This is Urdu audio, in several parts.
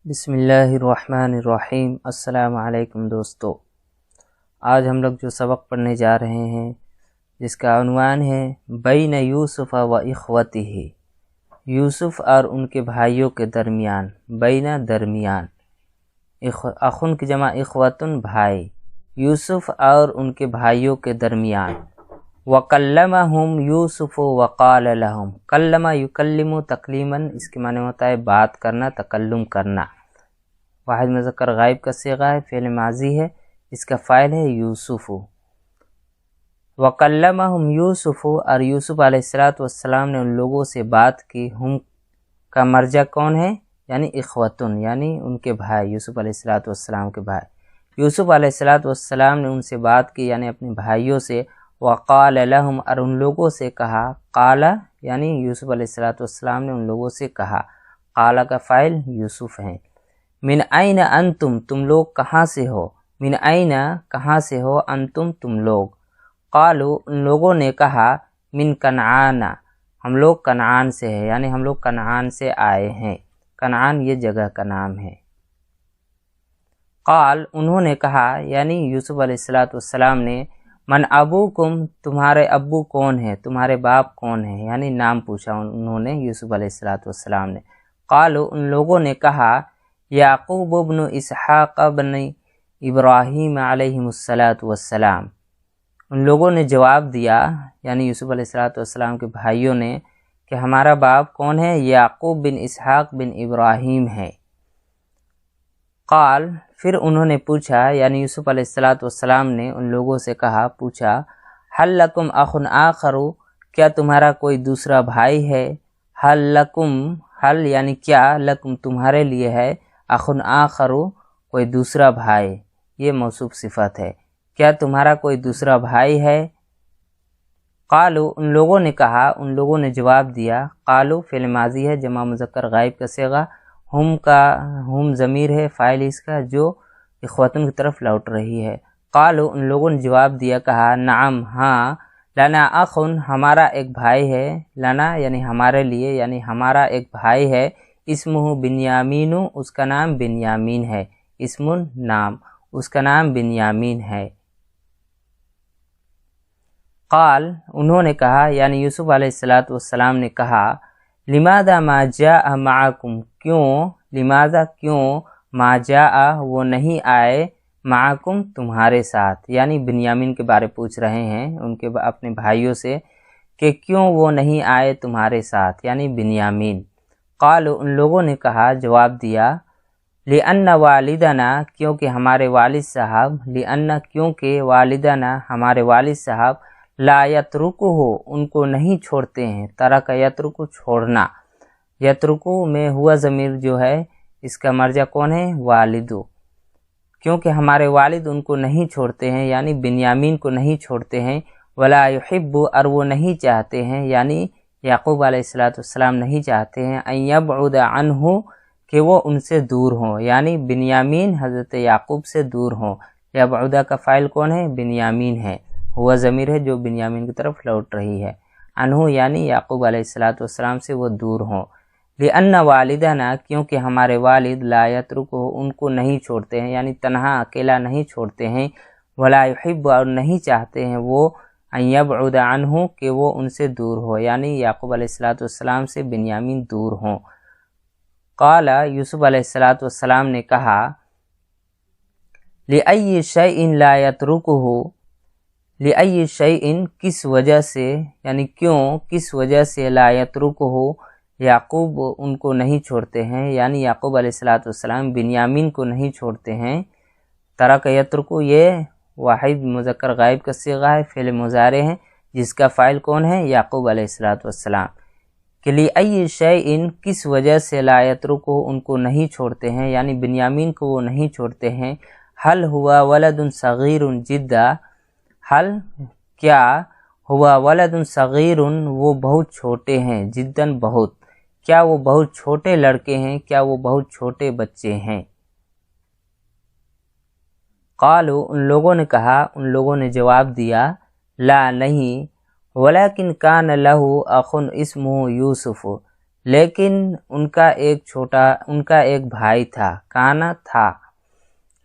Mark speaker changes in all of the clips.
Speaker 1: بسم اللہ الرحمن الرحیم۔ السلام علیکم دوستو، آج ہم لوگ جو سبق پڑھنے جا رہے ہیں جس کا عنوان ہے بین یوسف و اخوتہ، یوسف اور ان کے بھائیوں کے درمیان، بین درمیان، اخن کی جمع اخوتن بھائی، یوسف اور ان کے بھائیوں کے درمیان۔ وَكَلَّمَهُمْ يُوسُفُ وَقَالَ لَهُمْ، کلمہ یکلم تکلیماً، اس کے معنی ہوتا ہے بات کرنا، تکلم کرنا۔ واحد مذکر غائب کا صیغہ ہے، فعل ماضی ہے، اس کا فاعل ہے یوسف۔ وَكَلَّمَهُمْ يُوسُفُ، اور یوسف علیہ السلام نے ان لوگوں سے بات کی۔ ہم کا مرجع کون ہے؟ یعنی اخوتن، یعنی ان کے بھائی، یوسف علیہ السلام کے بھائی۔ یوسف علیہ السلام نے ان سے بات کی، یعنی اپنے بھائیوں سے۔ وقال لهم، اور ان لوگوں سے کہا۔ قال یعنی یوسف علیہ السلام نے ان لوگوں سے کہا، قال کا فاعل یوسف ہیں۔ من این انتم، تم لوگ کہاں سے ہو؟ من این کہاں سے ہو؟ انتم تم لوگ۔ قالوا ان لوگوں نے کہا، من کنعان، ہم لوگ کنعان سے ہیں، یعنی ہم لوگ کنعان سے آئے ہیں۔ کنعان یہ جگہ کا نام ہے۔ قال انہوں نے کہا، یعنی یوسف علیہ السلام نے، من ابوکم، تمہارے ابو کون ہے، تمہارے باپ کون ہے، یعنی نام پوچھا انہوں نے یوسف علیہ السلام نے۔ قالوا ان لوگوں نے کہا، یعقوب ابن اسحاق ابن ابراہیم علیہ السلام، ان لوگوں نے جواب دیا، یعنی یوسف علیہ السلام کے بھائیوں نے، کہ ہمارا باپ کون ہے؟ یعقوب بن اسحاق بن ابراہیم ہے۔ قال پھر انہوں نے پوچھا، یعنی یوسف علیہ السلام نے ان لوگوں سے کہا، پوچھا، حل لکم اخ آخر، کیا تمہارا کوئی دوسرا بھائی ہے؟ حل لکم، حل یعنی کیا، لکم تمہارے لیے ہے، اخ آخر کوئی دوسرا بھائی، یہ موصوف صفت ہے، کیا تمہارا کوئی دوسرا بھائی ہے؟ قالوا ان لوگوں نے کہا، ان لوگوں نے جواب دیا۔ قالوا فعل ماضی ہے، جمع مذکر غائب کا صیغہ، ہم ضمیر ہے فاعل اس کا، جو اخوتن کی طرف لوٹ رہی ہے۔ قالوا ان لوگوں نے جواب دیا، کہا، نعم ہاں، لنا اخن ہمارا ایک بھائی ہے، لنا یعنی ہمارے لیے، یعنی ہمارا ایک بھائی ہے، اسمہ بنیامین، اس کا نام بنیامین ہے، اسم نام، اس کا نام بنیامین ہے۔ قال انہوں نے کہا، یعنی یوسف علیہ السلام نے کہا، لماذا ما جاء معکم، کیوں، لماذا کیوں، ما جاء وہ نہیں آئے، معکم تمہارے ساتھ، یعنی بنیامین کے بارے پوچھ رہے ہیں ان کے اپنے بھائیوں سے کہ کیوں وہ نہیں آئے تمہارے ساتھ، یعنی بنیامین۔ قالوا ان لوگوں نے کہا، جواب دیا، لأن والدنا، کیونکہ ہمارے والد صاحب، لأن کیونکہ والدنا ہمارے والد صاحب، لا یترکہ ان کو نہیں چھوڑتے ہیں، ترک یترک چھوڑنا، یترکو میں ہوا ضمیر جو ہے اس کا مرجع کون ہے؟ والدو، کیونکہ ہمارے والد ان کو نہیں چھوڑتے ہیں، یعنی بنیامین کو نہیں چھوڑتے ہیں، ولا یحب اور وہ نہیں چاہتے ہیں، یعنی یعقوب علیہ السلام نہیں چاہتے ہیں، ان یبعد عنہ کہ وہ ان سے دور ہوں، یعنی بنیامین حضرت یعقوب سے دور ہوں۔ یبعد کا فاعل کون ہے؟ بنیامین ہے، ہوا ضمیر ہے جو بنیامین کی طرف لوٹ رہی ہے، عنہ یعنی یعقوب علیہ السلام سے وہ دور ہوں۔ لأن والدنا کیونکہ ہمارے والد، لا یترکہ ان کو نہیں چھوڑتے ہیں، یعنی تنہا اکیلا نہیں چھوڑتے ہیں، ولا یحب اور نہیں چاہتے ہیں وہ، ان یبعد عنہ کہ وہ ان سے دور ہو، یعنی یعقوب علیہ السلام سے بنیامین دور ہوں۔ قال یوسف علیہ السلام نے کہا، لأی شیء لا یترکہ، لأی شیء کس وجہ سے، یعنی کیوں، کس وجہ سے، لا یترکہ یعقوب ان کو نہیں چھوڑتے ہیں، یعنی یعقوب علیہ السلام بنیامین کو نہیں چھوڑتے ہیں۔ ترک یترکو یہ واحد مذکر غائب کا صیغہ ہے، فعل مضارع ہے، جس کا فاعل کون ہے؟ یعقوب علیہ السلام۔ کہ لأی شیء کس وجہ سے، لا یترکو ان کو نہیں چھوڑتے ہیں، یعنی بنیامین کو وہ نہیں چھوڑتے ہیں۔ حل ہوا ولد صغیر جدا، حل کیا، ہوا ولد صغیر وہ بہت چھوٹے ہیں، جداً بہت، کیا وہ بہت چھوٹے لڑکے ہیں، کیا وہ بہت چھوٹے بچے ہیں۔ قالوا ان لوگوں نے کہا، ان لوگوں نے جواب دیا، لا نہیں، ولیکن کان لہ اخ اسمہ یوسف، لیکن ان کا ایک بھائی تھا، کانا تھا،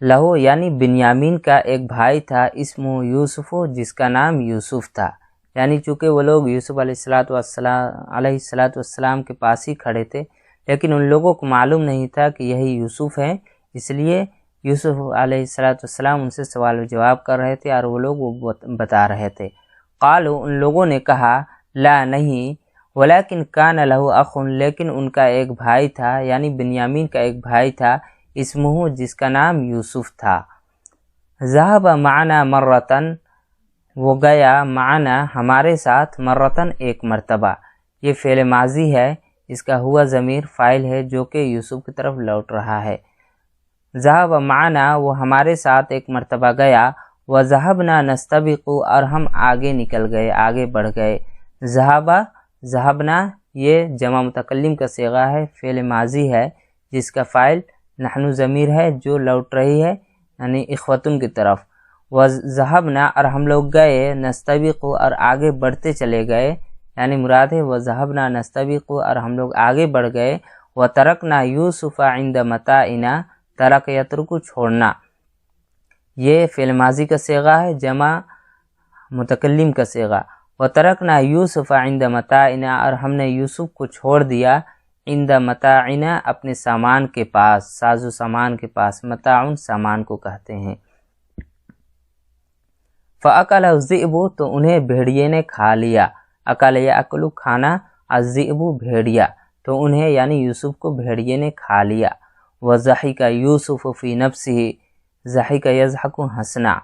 Speaker 1: لہو یعنی بنیامین کا ایک بھائی تھا، اسمہ یوسف جس کا نام یوسف تھا۔ یعنی چونکہ وہ لوگ یوسف علیہ السلام کے پاس ہی کھڑے تھے، لیکن ان لوگوں کو معلوم نہیں تھا کہ یہی یوسف ہیں، اس لیے یوسف علیہ السلام ان سے سوال و جواب کر رہے تھے اور وہ لوگ وہ بتا رہے تھے۔ قالوا ان لوگوں نے کہا، لا نہیں، ولیکن کان لہ اخ لیکن ان کا ایک بھائی تھا، یعنی بنیامین کا ایک بھائی تھا، اسمہ جس کا نام یوسف تھا۔ ذہب معنا مرتن وہ گیا، معنا ہمارے ساتھ، مرتن ایک مرتبہ، یہ فعل ماضی ہے، اس کا ہوا ضمیر فاعل ہے جو کہ یوسف کی طرف لوٹ رہا ہے۔ ذہب معنا وہ ہمارے ساتھ ایک مرتبہ گیا، وذهبنا نستبق اور ہم آگے نکل گئے، آگے بڑھ گئے۔ ذهبنا یہ جمع متکلم کا صیغہ ہے، فعل ماضی ہے جس کا فاعل نحن ضمیر ہے جو لوٹ رہی ہے، یعنی اخوتن کی طرف۔ وذهبنا اور ہم لوگ گئے، نستبق اور آگے بڑھتے چلے گئے، یعنی مراد ہے وذهبنا نستبق اور ہم لوگ آگے بڑھ گئے۔ وترکنا یوسف عند متاعنا، ترک یترک چھوڑنا، یہ فعل ماضی کا صیغہ ہے، جمع متکلم کا صیغہ۔ وترکنا یوسف عند متاعنا اور ہم نے یوسف کو چھوڑ دیا، عند متاعنا اپنے سامان کے پاس، ساز و سامان کے پاس، متاعن سامان کو کہتے ہیں۔ فَأَكَلَ الذِّئْبُ تو انہیں بھیڑیے نے کھا لیا، اکل یاکل کھانا، الذئب بھیڑیا، تو انہیں یعنی یوسف کو بھیڑیے نے کھا لیا۔ وضحک یوسف فی نفسہ، ضحک یضحک ہنسنا،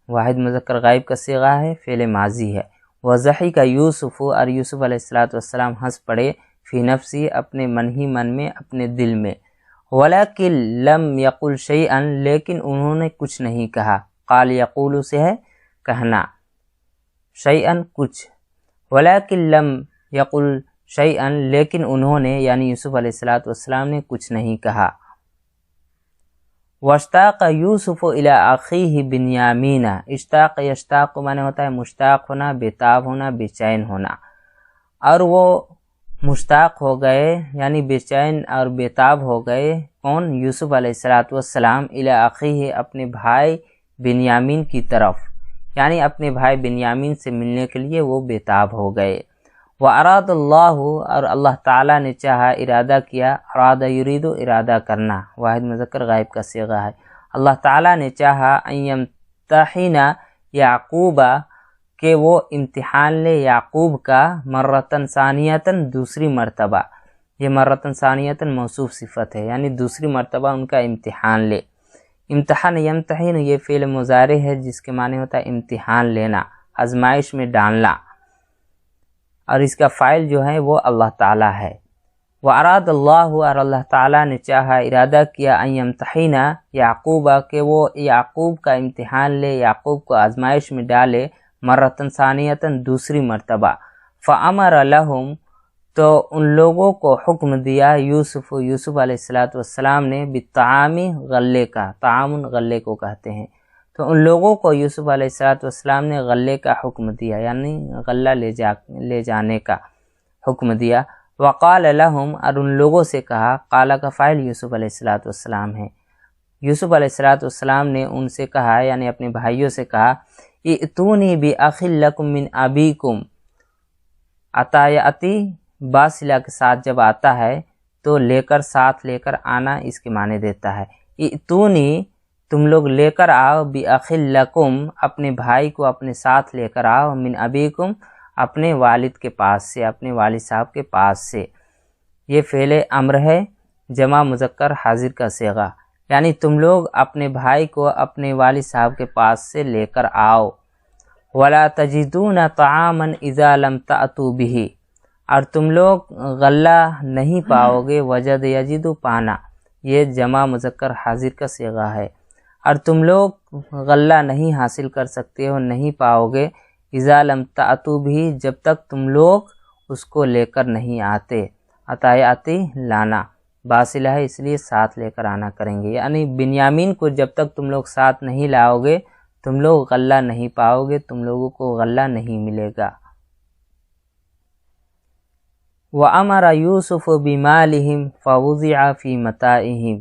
Speaker 1: واحد مذکر غائب کا صیغہ ہے، فعل ماضی ہے۔ وضحک یوسف اور یوسف علیہ السلام ہنس پڑے، فی نفسی اپنے من ہی من میں، اپنے دل میں۔ ولیکن لم یقل شیئا لیکن انہوں نے کچھ نہیں کہا، قال یقول سے ہے کہنا، شیئا کچھ، ولیکن لم یقل شیئا لیکن انہوں نے یعنی یوسف علیہ السلام نے کچھ نہیں کہا۔ واشتاق یوسف الی اخیہ بنیامین، اشتاق یشتاق معنی ہوتا ہے مشتاق ہونا، بےتاب ہونا، بے چین ہونا، اور وہ مشتاق ہو گئے یعنی بے چین اور بےتاب ہو گئے، کون؟ یوسف علیہ السلام، الی اخیہ اپنے بھائی بنیامین کی طرف، یعنی اپنے بھائی بنیامین سے ملنے کے لیے وہ بےتاب ہو گئے۔ وَأَرَادَ اللَّهُ اور اللہ تعالیٰ نے چاہا، ارادہ کیا، اراد یرید ارادہ کرنا، واحد مذکر غائب کا صیغہ ہے۔ اللہ تعالیٰ نے چاہا، ان یمتحن یعقوب کہ وہ امتحان لے یعقوب کا، مرتن ثانیتن دوسری مرتبہ، یہ مرتن ثانیتن موصوف صفت ہے، یعنی دوسری مرتبہ ان کا امتحان لے۔ امتحان یمتحن یہ فعل مضارع ہے جس کے معنی ہوتا ہے امتحان لینا، آزمائش میں ڈالنا، اور اس کا فاعل جو ہے وہ اللہ تعالیٰ ہے۔ وَأَرَادَ اللَّهُ اور اللہ تعالیٰ نے چاہا، ارادہ کیا، ان یمتحن یعقوب کہ وہ یعقوب کا امتحان لے، یعقوب کو آزمائش میں ڈالے، مرتن ثانیتن دوسری مرتبہ۔ فَأَمَرَ لَهُمْ تو ان لوگوں کو حکم دیا، یوسف علیہ السلام نے، بالطعام غلے کا، طعام غلے کو کہتے ہیں، تو ان لوگوں کو یوسف علیہ السلام نے غلے کا حکم دیا، یعنی غلہ لے جانے کا حکم دیا۔ وقال لهم اور ان لوگوں سے کہا، قال کا فاعل یوسف علیہ السلام ہے، یوسف علیہ السلام نے ان سے کہا یعنی اپنے بھائیوں سے کہا، ائتونی بأخ لکم من ابیکم، عطایاتی باصلہ کے ساتھ جب آتا ہے تو لے کر، ساتھ لے کر آنا اس کے معنی دیتا ہے۔ ائتونی تم لوگ لے کر آؤ، بأخ لکم اپنے بھائی کو اپنے ساتھ لے کر آؤ، من ابیکم اپنے والد کے پاس سے، اپنے والد صاحب کے پاس سے، یہ فعل امر ہے، جمع مذکر حاضر کا صیغہ، یعنی تم لوگ اپنے بھائی کو اپنے والد صاحب کے پاس سے لے کر آؤ۔ وَلَا تَجِدُونَ طَعَامًا إِذَا لَمْ تَأْتُوا بِهِ اور تم لوگ غلہ نہیں پاؤ گے، وجد یجد پانا، یہ جمع مذکر حاضر کا صیغہ ہے، اور تم لوگ غلہ نہیں حاصل کر سکتے ہو، نہیں پاؤ گے، اذا لم تأتوا به جب تک تم لوگ اس کو لے کر نہیں آتے، عطایاتی لانا باصلہ ہے اس لیے ساتھ لے کر آنا کریں گے، یعنی بنیامین کو جب تک تم لوگ ساتھ نہیں لاؤ گے تم لوگ غلہ نہیں پاؤ گے، تم لوگوں کو غلہ نہیں ملے گا۔ وَأَمَرَ یوسف بِمَالِهِمْ فَوُضِعَ فِي مَتَاعِهِمْ،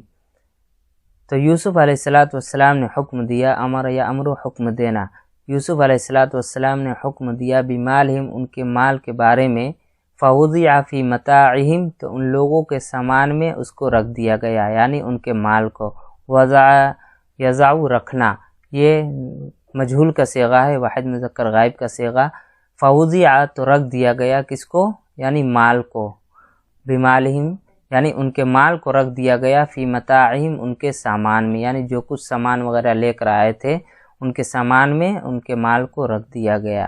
Speaker 1: تو یوسف علیہ السلام نے حکم دیا، امر یا امر حکم دینا، یوسف علیہ السلام نے حکم دیا بِمَالِهِمْ ان کے مال کے بارے میں، فَوُضِعَ فِي مَتَاعِهِمْ تو ان لوگوں کے سامان میں اس کو رکھ دیا گیا، یعنی ان کے مال کو، وضع یضع رکھنا، یہ مجہول کا صیغہ ہے، واحد مذکر غائب کا صیغہ، فَوُضِعَ تو رکھ دیا گیا کس کو، یعنی مال کو، بِمَالِهِمْ یعنی ان کے مال کو رکھ دیا گیا، فی متاعہم ان کے سامان میں، یعنی جو کچھ سامان وغیرہ لے کر آئے تھے ان کے سامان میں ان کے مال کو رکھ دیا گیا۔